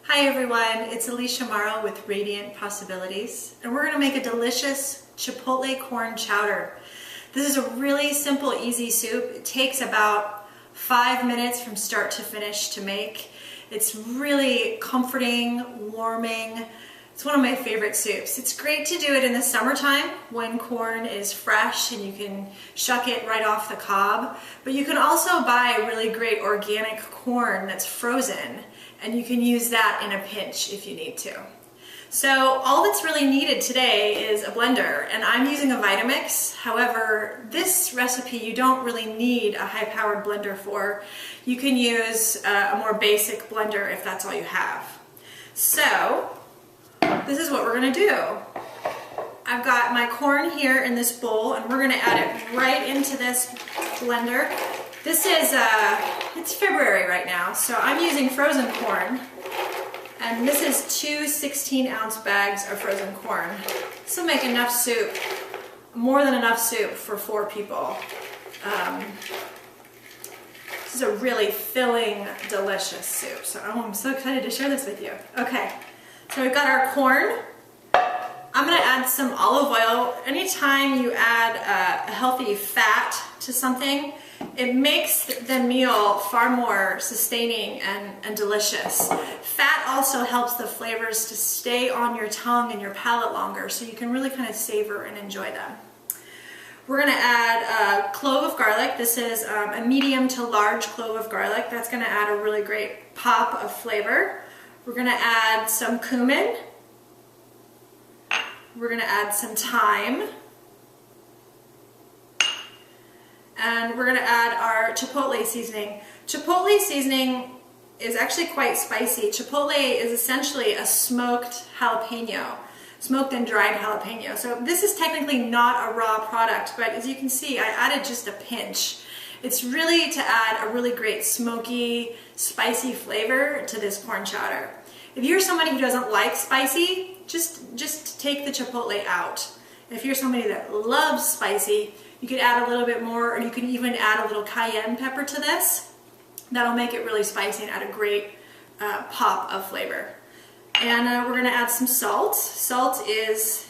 Hi everyone, it's Alicia Morrow with Radiant Possibilities, and we're going to make a delicious Chipotle corn chowder. This is a really simple, easy soup. It takes about 5 minutes from start to finish to make. It's really comforting, warming. It's one of my favorite soups. It's great to do it in the summertime when corn is fresh and you can shuck it right off the cob. But you can also buy really great organic corn that's frozen, and you can use that in a pinch if you need to. So all that's really needed today is a blender, and I'm using a Vitamix. However, this recipe you don't really need a high-powered blender for. You can use a more basic blender if that's all you have. So this is what we're gonna do. I've got my corn here in this bowl, and we're gonna add it right into this blender. This is, it's February right now, so I'm using frozen corn. And this is 2 16-ounce bags of frozen corn. This will make enough soup, more than enough soup for 4 people. This is a really filling, delicious soup. So I'm so excited to share this with you. Okay, so we've got our corn. I'm gonna add some olive oil. Anytime you add a healthy fat to something, it makes the meal far more sustaining and delicious. Fat also helps the flavors to stay on your tongue and your palate longer, so you can really kind of savor and enjoy them. We're gonna add a clove of garlic. This is a medium to large clove of garlic. That's gonna add a really great pop of flavor. We're gonna add some cumin. We're gonna add some thyme. And we're gonna add our Chipotle seasoning. Chipotle seasoning is actually quite spicy. Chipotle is essentially a smoked jalapeno, smoked and dried jalapeno. So this is technically not a raw product, but as you can see, I added just a pinch. It's really to add a really great smoky, spicy flavor to this corn chowder. If you're somebody who doesn't like spicy, just take the Chipotle out. If you're somebody that loves spicy, you could add a little bit more, or you can even add a little cayenne pepper to this. That'll make it really spicy and add a great pop of flavor. And we're gonna add some salt. Salt is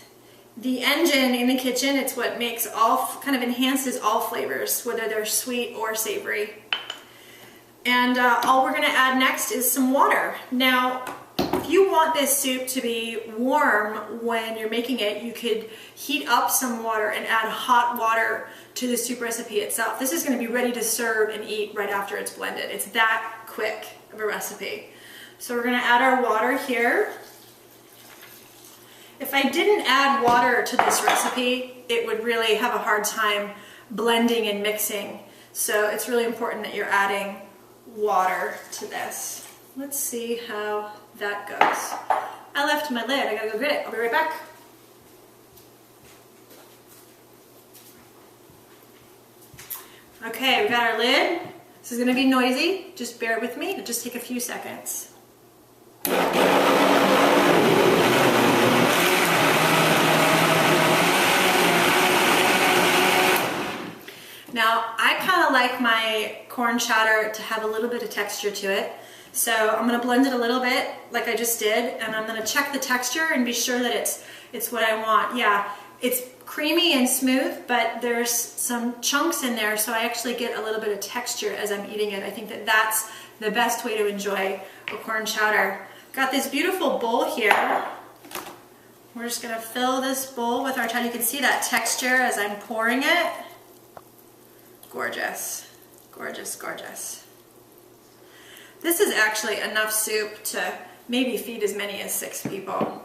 the engine in the kitchen. It's what makes kind of enhances all flavors, whether they're sweet or savory. And all we're gonna add next is some water. Now, if you want this soup to be warm when you're making it, you could heat up some water and add hot water to the soup recipe itself. This is going to be ready to serve and eat right after it's blended. It's that quick of a recipe. So we're going to add our water here. If I didn't add water to this recipe, it would really have a hard time blending and mixing. So it's really important that you're adding water to this. Let's see how that goes. I left my lid. I gotta go get it. I'll be right back. Okay, we've got our lid. This is gonna be noisy. Just bear with me. It'll just take a few seconds. Now, I kind of like my corn chowder to have a little bit of texture to it. So I'm gonna blend it a little bit like I just did, and I'm gonna check the texture and be sure that it's what I want. Yeah, it's creamy and smooth, but there's some chunks in there, so I actually get a little bit of texture as I'm eating it. I think that that's the best way to enjoy a corn chowder. Got this beautiful bowl here. We're just gonna fill this bowl with our chowder. You can see that texture as I'm pouring it. Gorgeous, gorgeous, gorgeous. This is actually enough soup to maybe feed as many as 6 people.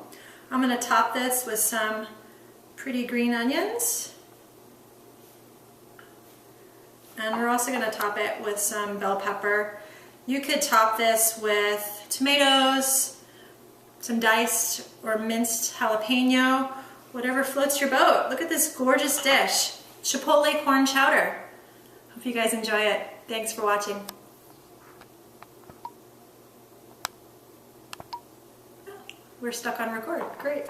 I'm gonna top this with some pretty green onions. And we're also gonna top it with some bell pepper. You could top this with tomatoes, some diced or minced jalapeno, whatever floats your boat. Look at this gorgeous dish, Chipotle corn chowder. Hope you guys enjoy it. Thanks for watching. We're stuck on record. Great.